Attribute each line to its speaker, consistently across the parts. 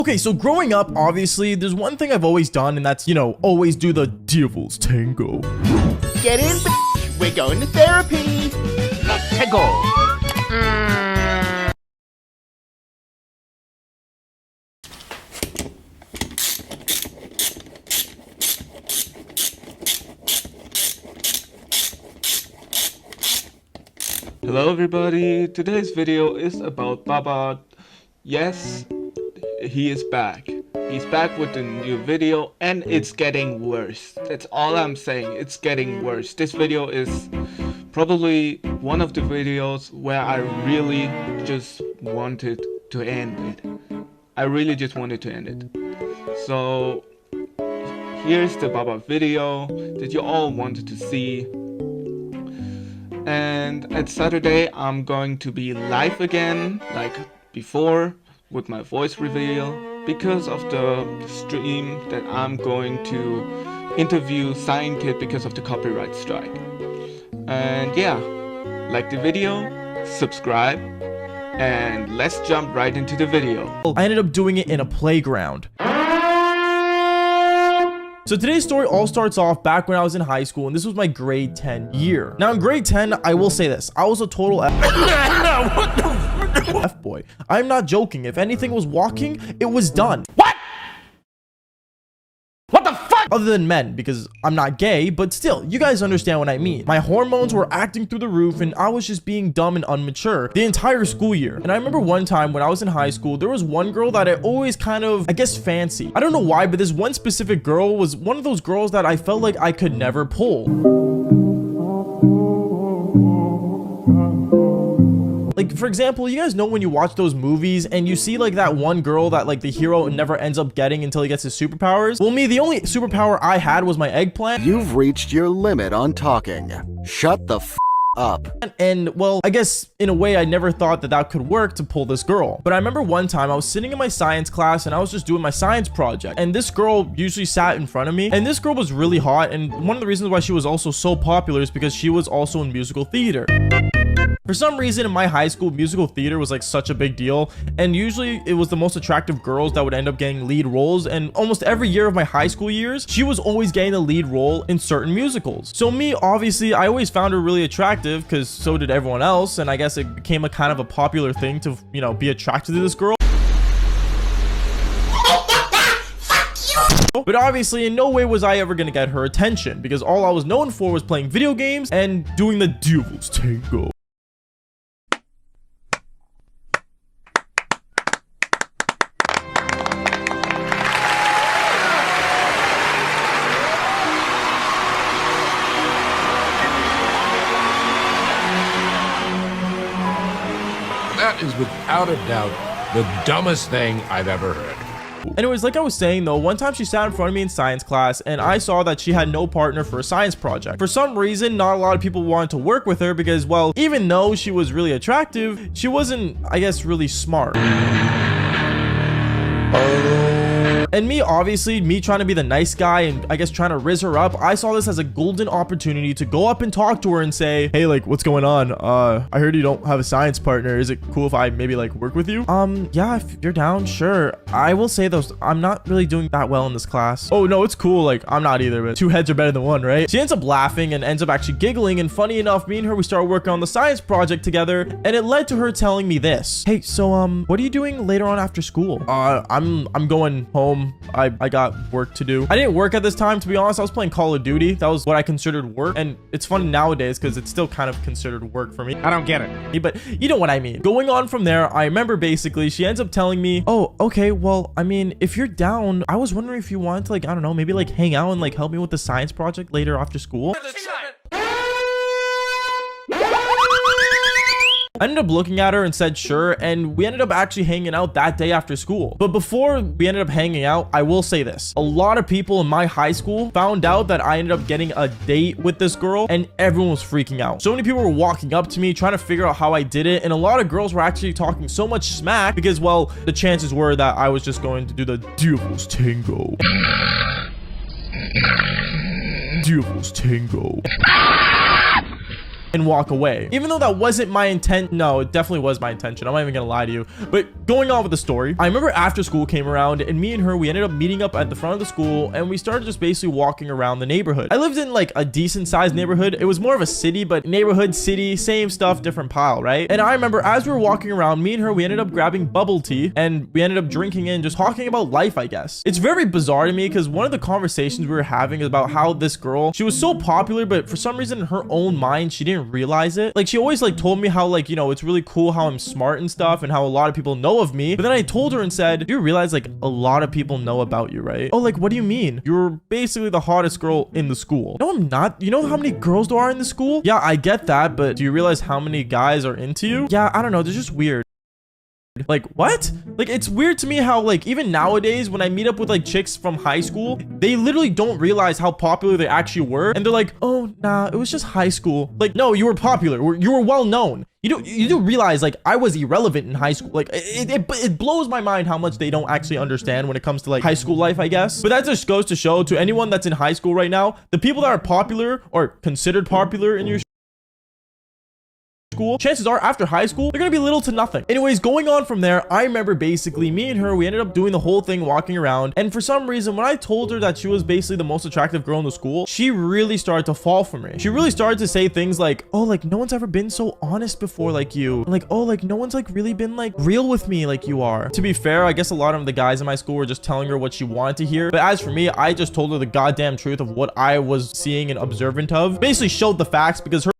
Speaker 1: Okay, so growing up, obviously, there's one thing I've always done, and that's, always do the devil's tango.
Speaker 2: Get in, bitch. We're going to therapy. Let's go.
Speaker 3: Hello everybody, today's video is about Baba. Yes, he is back. He's back with a new video and it's getting worse. That's all I'm saying, it's getting worse. This video is probably one of the videos where I really just wanted to end it. I really just wanted to end it. So here's the Baba video that you all wanted to see. And at Saturday I'm going to be live again like before with my voice reveal because of the stream that I'm going to interview Sign Kid because of the copyright strike. And yeah, like the video, subscribe, and let's jump right into the video.
Speaker 1: I ended up doing it in a playground. So today's story all starts off back when I was in high school, and this was my grade 10 year. Now in grade 10, I will say this, I was a total F-boy. I'm not joking. If anything was walking, it was done. What? What the fuck? Other than men, because I'm not gay, but still, you guys understand what I mean. My hormones were acting through the roof, and I was just being dumb and immature the entire school year. And I remember one time when I was in high school, there was one girl that I always kind of, I guess, fancied. I don't know why, but this one specific girl was one of those girls that I felt like I could never pull. Like, for example, you guys know when you watch those movies and you see like that one girl that like the hero never ends up getting until he gets his superpowers? Well, me, the only superpower I had was my eggplant.
Speaker 4: You've reached your limit on talking. Shut the f up.
Speaker 1: And well, I guess in a way I never thought that that could work to pull this girl. But I remember one time I was sitting in my science class and I was just doing my science project, and this girl usually sat in front of me, and this girl was really hot, and one of the reasons why she was also so popular is because she was also in musical theater. For some reason in my high school, musical theater was like such a big deal, and usually it was the most attractive girls that would end up getting lead roles, and almost every year of my high school years, she was always getting the lead role in certain musicals. So me, obviously, I always found her really attractive because so did everyone else, and I guess it became a kind of a popular thing to, be attracted to this girl. But obviously in no way was I ever gonna get her attention because all I was known for was playing video games and doing the devil's tango.
Speaker 5: That is without a doubt the dumbest thing I've ever heard.
Speaker 1: Anyways, like I was saying though, one time she sat in front of me in science class and I saw that she had no partner for a science project. For some reason, not a lot of people wanted to work with her because, well, even though she was really attractive, she wasn't, I guess, really smart. And me, obviously, me trying to be the nice guy and I guess trying to riz her up, I saw this as a golden opportunity to go up and talk to her and say, hey, like, what's going on? I heard you don't have a science partner. Is it cool if I maybe like work with you? Yeah, if you're down, sure. I will say though, I'm not really doing that well in this class. Oh no, it's cool. Like, I'm not either, but two heads are better than one, right? She ends up laughing and ends up actually giggling, and funny enough, me and her, we started working on the science project together, and it led to her telling me this. Hey, so what are you doing later on after school? I'm going home. I got work to do. I didn't work at this time, to be honest. I was playing Call of Duty. That was what I considered work, and it's funny nowadays because it's still kind of considered work for me. I don't get it, but you know what I mean. Going on from there, I remember basically she ends up telling me, oh, okay, well, I mean, if you're down, I was wondering if you wanted to, like, I don't know, maybe like hang out and like help me with the science project later after school. I ended up looking at her and said sure, and we ended up actually hanging out that day after school. But before we ended up hanging out, I will say this. A lot of people in my high school found out that I ended up getting a date with this girl, and everyone was freaking out. So many people were walking up to me trying to figure out how I did it, and a lot of girls were actually talking so much smack because, well, the chances were that I was just going to do the devil's tango. Devil's tango. and walk away. Even though that wasn't my intent. No, it definitely was my intention. I'm not even gonna lie to you. But going on with the story, I remember after school came around and me and her, we ended up meeting up at the front of the school and we started just basically walking around the neighborhood. I lived in like a decent sized neighborhood. It was more of a city, but neighborhood, city, same stuff, different pile, right? And I remember as we were walking around, me and her, we ended up grabbing bubble tea and we ended up drinking and just talking about life, I guess. It's very bizarre to me because one of the conversations we were having is about how this girl, she was so popular, but for some reason in her own mind, she didn't realize it. Like she always like told me how like, you know, it's really cool how I'm smart and stuff and how a lot of people know of me. But then I told her and said, do you realize like a lot of people know about you, right? Oh, like, what do you mean? You're basically the hottest girl in the school. No, I'm not. You know how many girls there are in the school? Yeah, I get that, but do you realize how many guys are into you? Yeah, I don't know. They're just weird. Like, what? Like, it's weird to me how like even nowadays when I meet up with like chicks from high school, they literally don't realize how popular they actually were, and they're like, oh nah, it was just high school. Like, no, you were popular, you were well known. You do realize like I was irrelevant in high school. Like it blows my mind how much they don't actually understand when it comes to like high school life, I guess. But that just goes to show to anyone that's in high school right now, the people that are popular or considered popular in your school, chances are after high school they're gonna be little to nothing. Anyways, going on from there, I remember basically me and her, we ended up doing the whole thing walking around, and for some reason when I told her that she was basically the most attractive girl in the school, she really started to fall for me. She really started to say things like, oh, like no one's ever been so honest before like you, and like, oh, like no one's like really been like real with me like you are. To be fair, I guess a lot of the guys in my school were just telling her what she wanted to hear, but as for me, I just told her the goddamn truth of what I was seeing and observant of, basically showed the facts, because her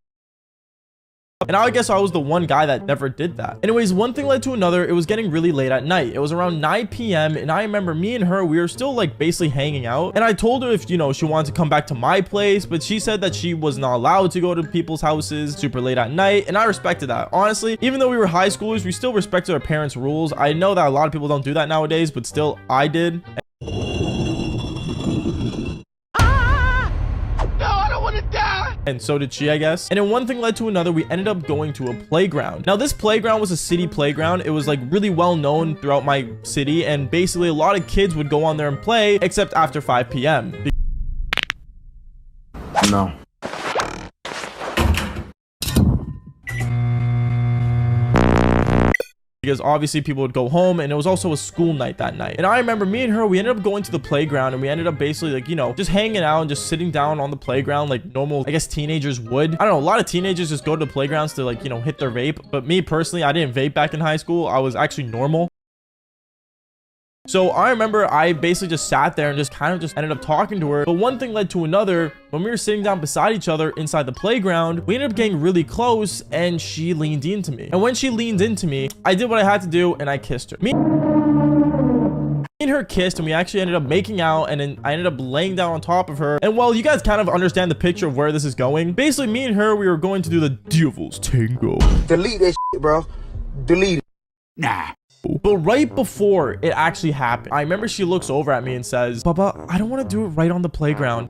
Speaker 1: and I guess I was the one guy that never did that. Anyways, one thing led to another. It was getting really late at night. It was around 9 p.m. and I remember me and her, we were still like basically hanging out. And I told her if, you know, she wanted to come back to my place, but she said that she was not allowed to go to people's houses super late at night. And I respected that. Honestly, even though we were high schoolers, we still respected our parents' rules. I know that a lot of people don't do that nowadays, but still I did. And so did she, I guess. And then one thing led to another. We ended up going to a playground. Now this playground was a city playground. It was like really well known throughout my city, and basically a lot of kids would go on there and play, except after 5 p.m.
Speaker 6: No.
Speaker 1: Because obviously people would go home, and it was also a school night that night. And I remember me and her, we ended up going to the playground, and we ended up basically like, you know, just hanging out and just sitting down on the playground like normal, I guess, teenagers would. I don't know, a lot of teenagers just go to the playgrounds to like, you know, hit their vape. But me personally, I didn't vape back in high school. I was actually normal. So I remember I basically just sat there and just kind of just ended up talking to her. But one thing led to another. When we were sitting down beside each other inside the playground, we ended up getting really close, and she leaned into me. And when she leaned into me, I did what I had to do, and I kissed her. Me and her kissed, and we actually ended up making out, and then I ended up laying down on top of her. And well, you guys kind of understand the picture of where this is going. Basically, me and her, we were going to do the devil's tango.
Speaker 6: Delete that shit, bro. Delete it.
Speaker 5: Nah.
Speaker 1: But right before it actually happened, I remember she looks over at me and says, Baba, I don't want to do it right on the playground.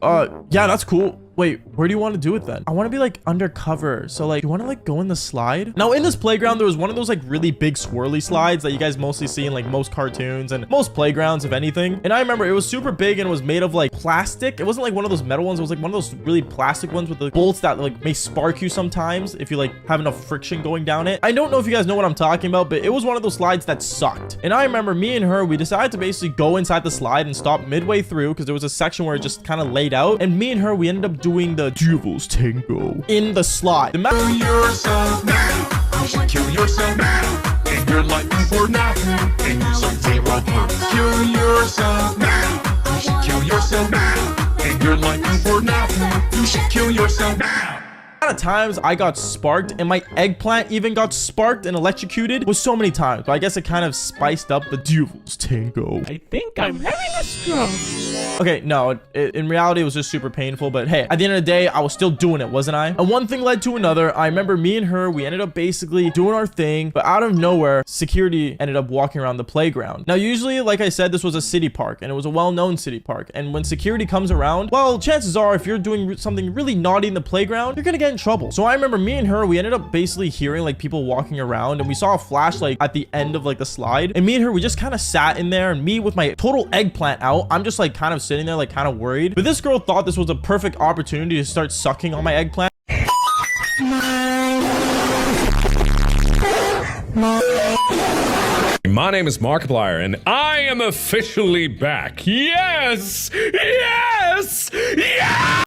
Speaker 1: Yeah, that's cool. Wait, where do you want to do it then? I want to be like undercover. So like, you want to like go in the slide? Now in this playground, there was one of those like really big swirly slides that you guys mostly see in like most cartoons and most playgrounds, if anything. And I remember it was super big and it was made of like plastic. It wasn't like one of those metal ones. It was like one of those really plastic ones with the bolts that like may spark you sometimes if you like have enough friction going down it. I don't know if you guys know what I'm talking about, but it was one of those slides that sucked. And I remember me and her, we decided to basically go inside the slide and stop midway through because there was a section where it just kind of laid out. And me and her, we ended up doing the devil's tango in the slide.
Speaker 7: Kill yourself now. You should kill yourself now. And you're looking for nothing. And you should zero points. Kill yourself now. You should kill yourself now. And you're looking for nothing. You should kill yourself now.
Speaker 1: The amount of times I got sparked and my eggplant even got sparked and electrocuted was so many times, but I guess it kind of spiced up the devil's tango.
Speaker 5: I think I'm having a stroke.
Speaker 1: Okay, no, in reality it was just super painful, but hey, at the end of the day I was still doing it, wasn't I? And one thing led to another. I remember me and her, we ended up basically doing our thing, but out of nowhere security ended up walking around the playground. Now usually, like I said, this was a city park and it was a well-known city park, and when security comes around, well, chances are if you're doing something really naughty in the playground, you're gonna get in trouble. So I remember me and her, we ended up basically hearing like people walking around, and we saw a flashlight at the end of like the slide, and me and her, we just kind of sat in there, and me with my total eggplant out, I'm just like kind of sitting there like kind of worried. But this girl thought this was a perfect opportunity to start sucking on my eggplant.
Speaker 8: My name is Markiplier, and I am officially back. Yes! Yes!